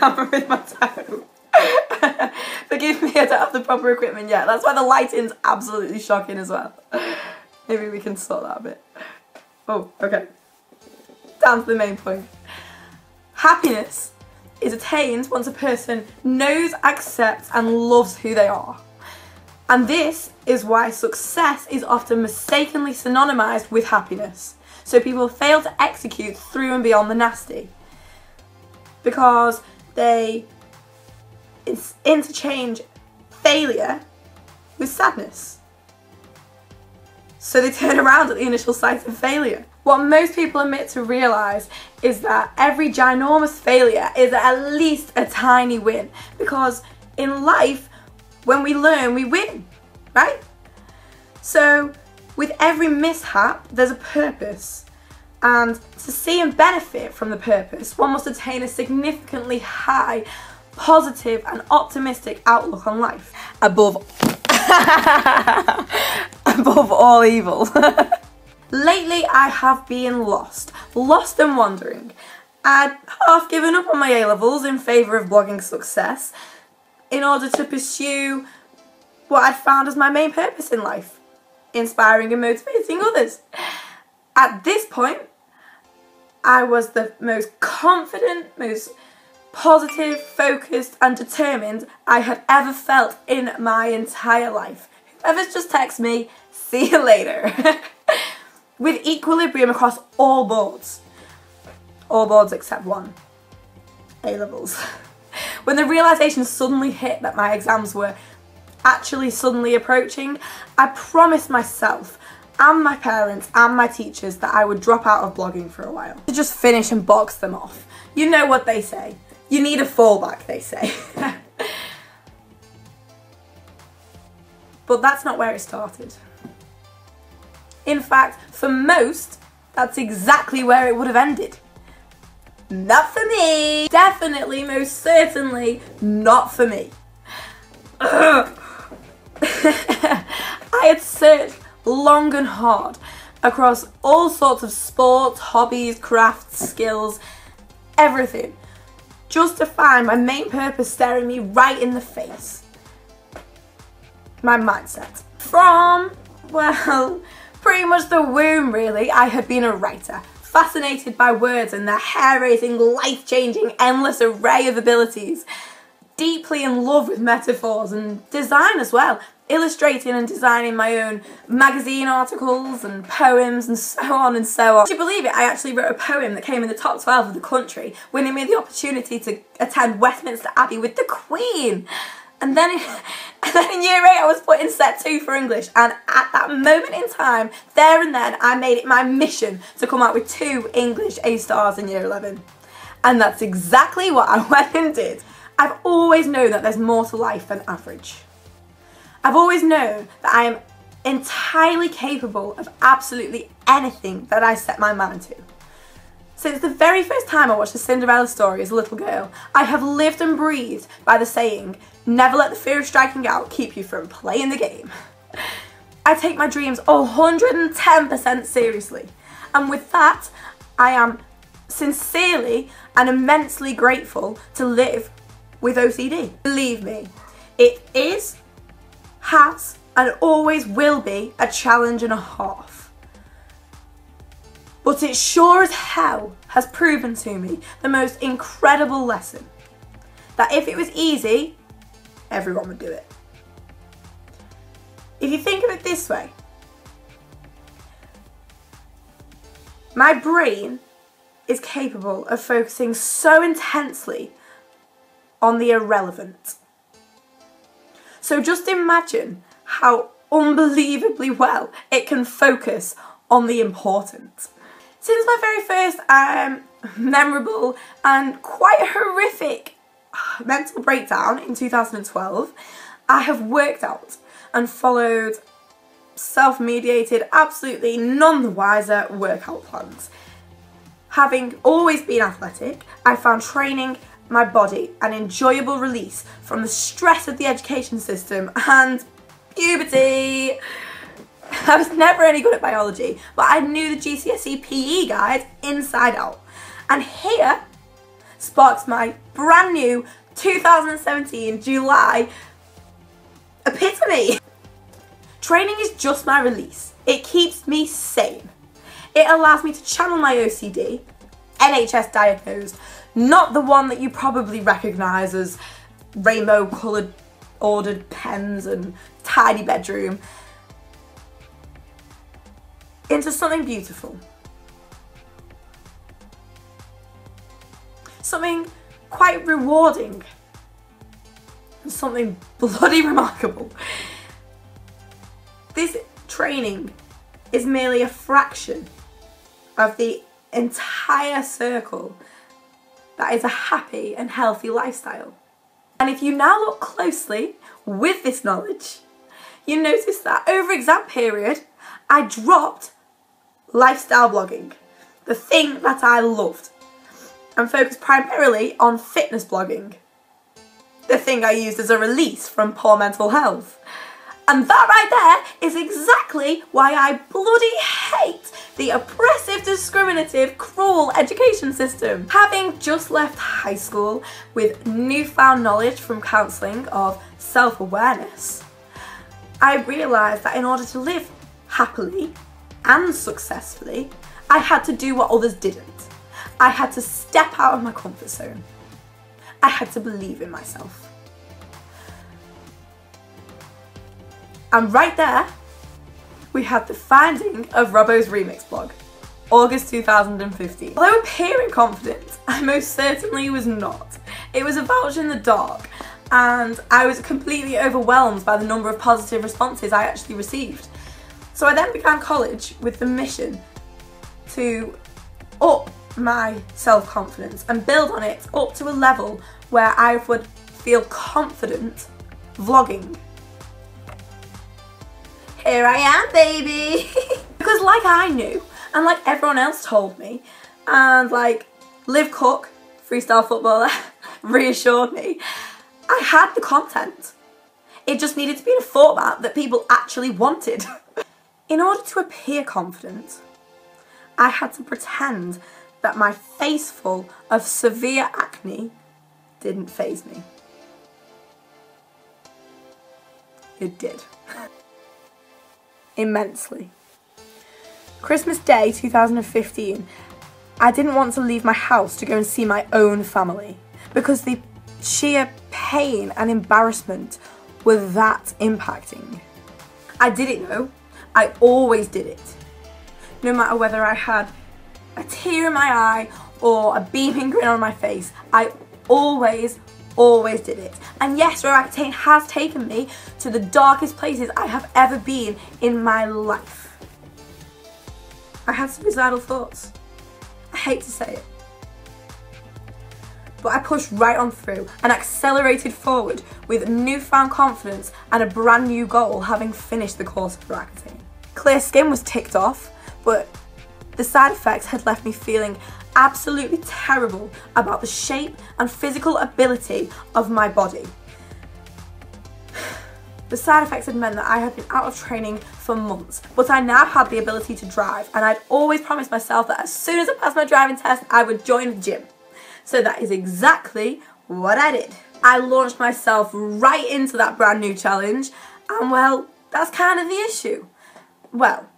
camera with my toe. Forgive me, I don't have the proper equipment yet. That's why the lighting's absolutely shocking as well. Maybe we can sort that a bit. Oh, okay. Down to the main point. Happiness is attained once a person knows, accepts and loves who they are. And this is why success is often mistakenly synonymized with happiness. So people fail to execute through and beyond the nasty. Because they interchange failure with sadness. So they turn around at the initial sight of failure. What most people admit to realise is that every ginormous failure is at least a tiny win. Because in life, when we learn, we win, right? So with every mishap, there's a purpose. And to see and benefit from the purpose, one must attain a significantly high, positive and optimistic outlook on life. Above all evil. Lately I have been lost and wandering. I'd half given up on my A-levels in favour of blogging success in order to pursue what I'd found as my main purpose in life, inspiring and motivating others. At this point, I was the most confident, most positive, focused and determined I had ever felt in my entire life. Whoever's just texted me, see you later. With equilibrium across all boards. All boards except one. A-levels. When the realisation suddenly hit that my exams were actually suddenly approaching, I promised myself and my parents and my teachers that I would drop out of blogging for a while. To just finish and box them off. You know what they say. You need a fallback, they say. But that's not where it started. In fact, for most, that's exactly where it would have ended. Not for me. Definitely, most certainly, not for me. I had searched long and hard across all sorts of sports, hobbies, crafts, skills, everything, just to find my main purpose staring me right in the face. My mindset. From, well, pretty much the womb really, I had been a writer, fascinated by words and their hair-raising, life-changing, endless array of abilities. Deeply in love with metaphors and design as well, illustrating and designing my own magazine articles and poems and so on and so on. Would you believe it? I actually wrote a poem that came in the top 12 of the country, winning me the opportunity to attend Westminster Abbey with the Queen. And then in year 8 I was put in set 2 for English, and at that moment in time, there and then, I made it my mission to come out with 2 English A stars in year 11. And that's exactly what I went and did. I've always known that there's more to life than average. I've always known that I am entirely capable of absolutely anything that I set my mind to. Since the very first time I watched the Cinderella story as a little girl, I have lived and breathed by the saying, never let the fear of striking out keep you from playing the game. I take my dreams 110% seriously, and with that, I am sincerely and immensely grateful to live with OCD. Believe me, it is, has, and always will be a challenge and a half. But it sure as hell has proven to me the most incredible lesson. That if it was easy, everyone would do it. If you think of it this way, my brain is capable of focusing so intensely on the irrelevant. So just imagine how unbelievably well it can focus on the important. Since my very first memorable and quite horrific mental breakdown in 2012, I have worked out and followed self-mediated, absolutely none the wiser workout plans. Having always been athletic, I found training my body an enjoyable release from the stress of the education system and puberty. I was never any good at biology, but I knew the GCSE PE guide inside out. And here, sparks my brand new 2017 July epitome. Training is just my release. It keeps me sane. It allows me to channel my OCD, NHS diagnosed, not the one that you probably recognise as rainbow coloured ordered pens and tidy bedroom, into something beautiful. Something quite rewarding. And something bloody remarkable. This training is merely a fraction of the entire circle that is a happy and healthy lifestyle. And if you now look closely with this knowledge, you notice that over exam period, I dropped lifestyle blogging, the thing that I loved, and focused primarily on fitness blogging, the thing I used as a release from poor mental health. And that right there is exactly why I bloody hate the oppressive, discriminative, cruel education system. Having just left high school with newfound knowledge from counselling of self-awareness, I realised that in order to live happily and successfully, I had to do what others didn't. I had to step out of my comfort zone. I had to believe in myself. And right there, we had the finding of Robbo's remix blog, August 2015. Although appearing confident, I most certainly was not. It was a vouch in the dark, and I was completely overwhelmed by the number of positive responses I actually received. So I then began college with the mission to up my self-confidence and build on it up to a level where I would feel confident vlogging. Here I am, baby! Because like I knew, and like everyone else told me, and like Liv Cook, freestyle footballer, reassured me, I had the content. It just needed to be in a format that people actually wanted. In order to appear confident, I had to pretend that my face full of severe acne didn't faze me. It did. Immensely. Christmas Day 2015, I didn't want to leave my house to go and see my own family because the sheer pain and embarrassment were that impacting. I did it though. I always did it. No matter whether I had a tear in my eye or a beaming grin on my face, I always did it. And yes, Robyn has taken me to the darkest places I have ever been in my life. I had suicidal thoughts. I hate to say it. But I pushed right on through and accelerated forward with newfound confidence and a brand new goal, having finished the course of Robyn. Clear skin was ticked off, but the side effects had left me feeling absolutely terrible about the shape and physical ability of my body. The side effects had meant that I had been out of training for months, but I now had the ability to drive, and I'd always promised myself that as soon as I passed my driving test, I would join the gym. So that is exactly what I did. I launched myself right into that brand new challenge, and well, that's kind of the issue. Well,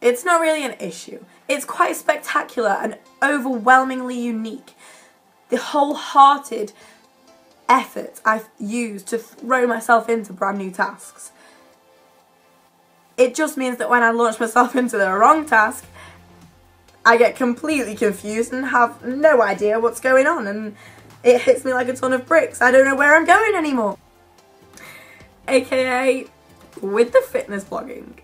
it's not really an issue. It's quite spectacular and overwhelmingly unique. The wholehearted effort I've used to throw myself into brand new tasks. It just means that when I launch myself into the wrong task, I get completely confused and have no idea what's going on, and it hits me like a ton of bricks. I don't know where I'm going anymore. AKA with the fitness blogging.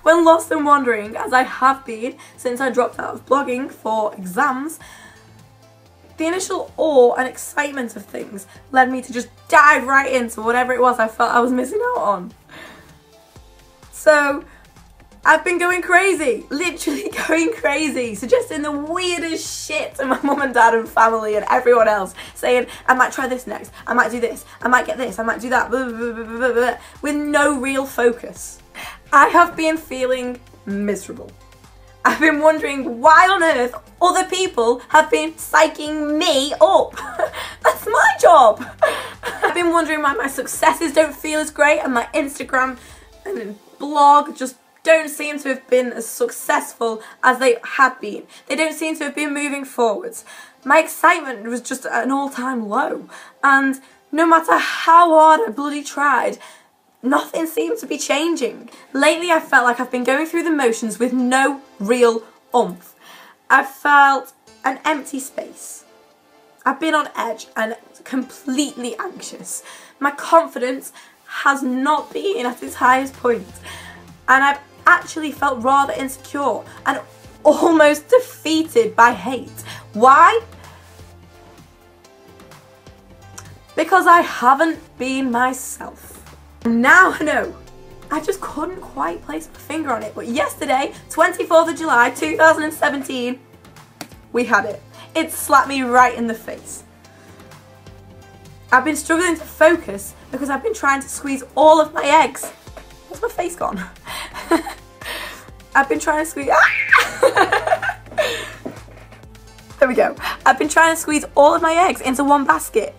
When lost and wandering, as I have been since I dropped out of blogging for exams, the initial awe and excitement of things led me to just dive right into whatever it was I felt I was missing out on. So I've been going crazy, literally going crazy, suggesting the weirdest shit to my mum and dad and family and everyone else, saying I might try this next, I might do this, I might get this, I might do that, blah, blah, blah, blah, blah, with no real focus. I have been feeling miserable. I've been wondering why on earth Other people have been psyching me up. That's my job. I've been wondering why my successes don't feel as great and my Instagram and blog just don't seem to have been as successful as they had been. They don't seem to have been moving forwards. My excitement was just at an all-time low, and no matter how hard I bloody tried, nothing seemed to be changing. Lately I felt like I've been going through the motions with no real oomph. I felt an empty space. I've been on edge and completely anxious. My confidence has not been at its highest point, and I've actually felt rather insecure and almost defeated by hate. Why? Because I haven't been myself. Now I know. I just couldn't quite place my finger on it, but yesterday, 24th of July 2017, we had it. It slapped me right in the face. I've been struggling to focus because I've been trying to squeeze all of my eggs. Where's my face gone? I've been trying to squeeze... There we go. I've been trying to squeeze all of my eggs into one basket.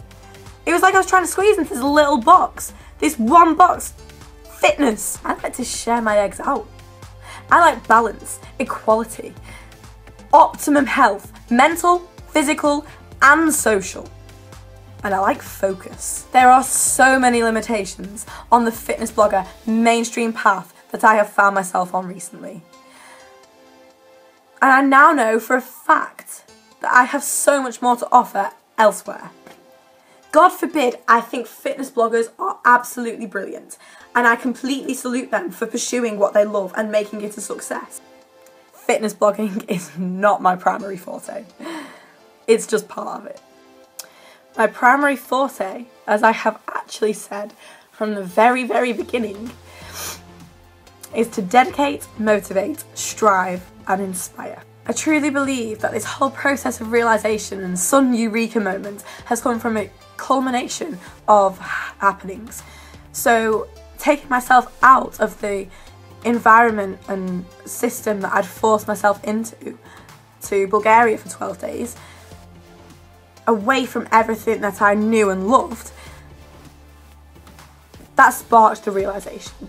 It was like I was trying to squeeze into this little box. This one box. Fitness. I like to share my eggs out. I like balance, equality, optimum health, mental, physical, and social. And I like focus. There are so many limitations on the fitness blogger mainstream path that I have found myself on recently. And I now know for a fact that I have so much more to offer elsewhere. God forbid, I think fitness bloggers are absolutely brilliant, and I completely salute them for pursuing what they love and making it a success. Fitness blogging is not my primary forte. It's just part of it. My primary forte, as I have actually said from the very, very beginning, is to dedicate, motivate, strive, and inspire. I truly believe that this whole process of realisation and sudden eureka moment has come from a culmination of happenings. So taking myself out of the environment and system that I'd forced myself into, to Bulgaria for 12 days, away from everything that I knew and loved, that sparked the realisation.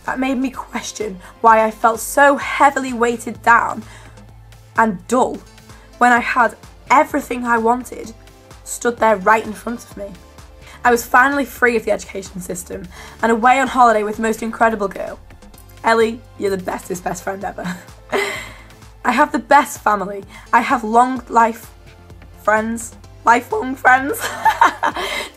That made me question why I felt so heavily weighted down and dull when I had everything I wanted stood there right in front of me. I was finally free of the education system and away on holiday with the most incredible girl. Ellie, you're the bestest best friend ever. I have the best family. I have lifelong friends,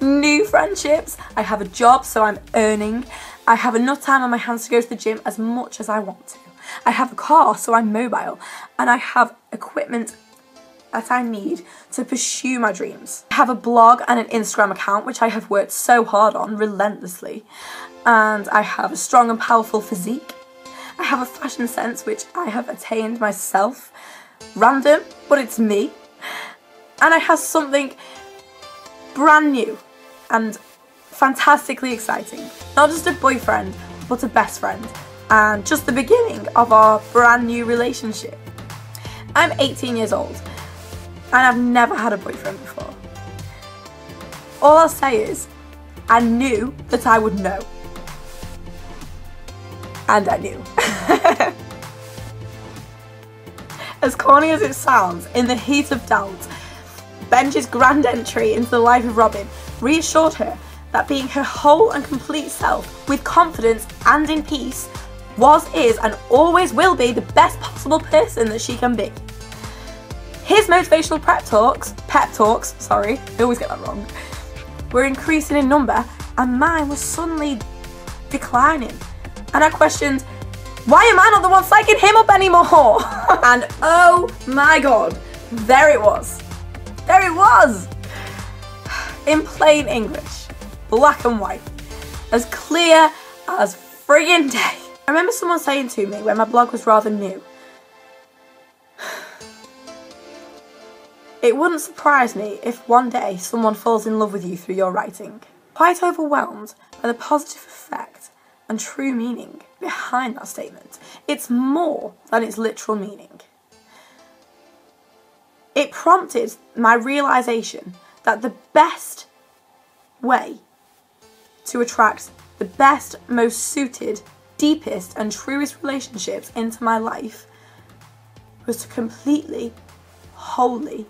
new friendships. I have a job, so I'm earning. I have enough time on my hands to go to the gym as much as I want to. I have a car, so I'm mobile, and I have equipment that I need to pursue my dreams. I have a blog and an Instagram account, which I have worked so hard on relentlessly, and I have a strong and powerful physique. I have a fashion sense, which I have attained myself. Random, but it's me. And I have something brand new and fantastically exciting. Not just a boyfriend, but a best friend. And just the beginning of our brand new relationship. I'm 18 years old and I've never had a boyfriend before. All I'll say is, I knew that I would know. And I knew. As corny as it sounds, in the heat of doubt, Benji's grand entry into the life of Robyn reassured her that being her whole and complete self, with confidence and in peace, was, is and always will be the best possible person that she can be. His motivational pep talks, I always get that wrong, were increasing in number and mine was suddenly declining. And I questioned, why am I not the one psyching him up anymore? And oh my god, there it was. There it was! In plain English, black and white, as clear as friggin' day. I remember someone saying to me when my blog was rather new, it wouldn't surprise me if one day someone falls in love with you through your writing. Quite overwhelmed by the positive effect and true meaning behind that statement. It's more than its literal meaning. It prompted my realisation that the best way to attract the best, most suited, deepest and truest relationships into my life was to completely, wholly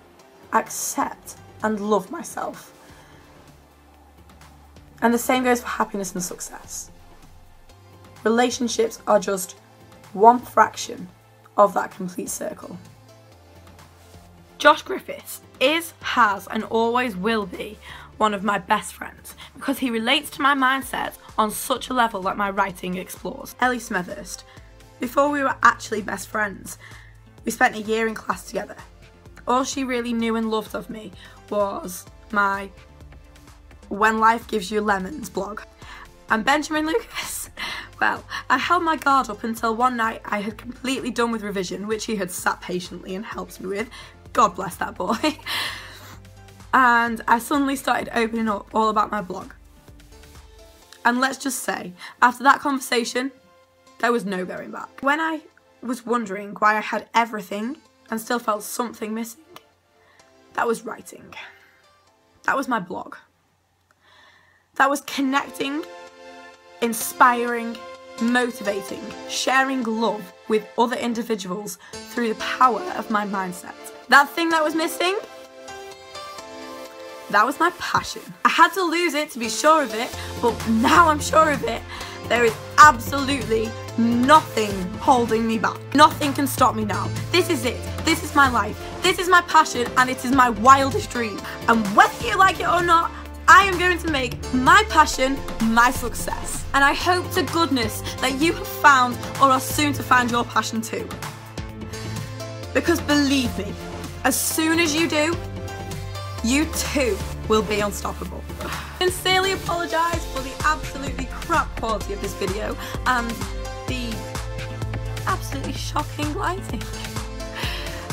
accept and love myself. And the same goes for happiness and success. Relationships are just one fraction of that complete circle. Josh Griffiths is, has and always will be one of my best friends because he relates to my mindset on such a level that my writing explores. Ellie Smethurst. Before we were actually best friends, we spent a year in class together. All she really knew and loved of me was my When Life Gives You Lemons blog. And Benjamin Lucas, well, I held my guard up until one night I had completely done with revision, which he had sat patiently and helped me with. God bless that boy. And I suddenly started opening up all about my blog. And let's just say, after that conversation, there was no going back. When I was wondering why I had everything and still felt something missing, that was writing. That was my blog. That was connecting, inspiring, motivating, sharing love with other individuals through the power of my mindset. That thing that was missing, that was my passion. I had to lose it to be sure of it, but now I'm sure of it. There is absolutely nothing holding me back. Nothing can stop me now. This is it. This is my life. This is my passion, and it is my wildest dream. And whether you like it or not, I am going to make my passion my success. And I hope to goodness that you have found or are soon to find your passion too. Because believe me, as soon as you do, you too will be unstoppable. I sincerely apologise for the absolutely crap quality of this video and the absolutely shocking lighting.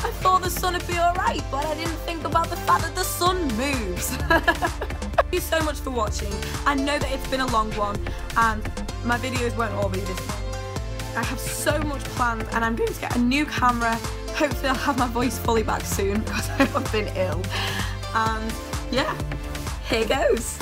I thought the sun would be alright, but I didn't think about the fact that the sun moves. Thank you so much for watching. I know that it's been a long one and my videos won't all be this long. I have so much planned and I'm going to get a new camera. Hopefully I'll have my voice fully back soon because I have been ill. And yeah, here goes.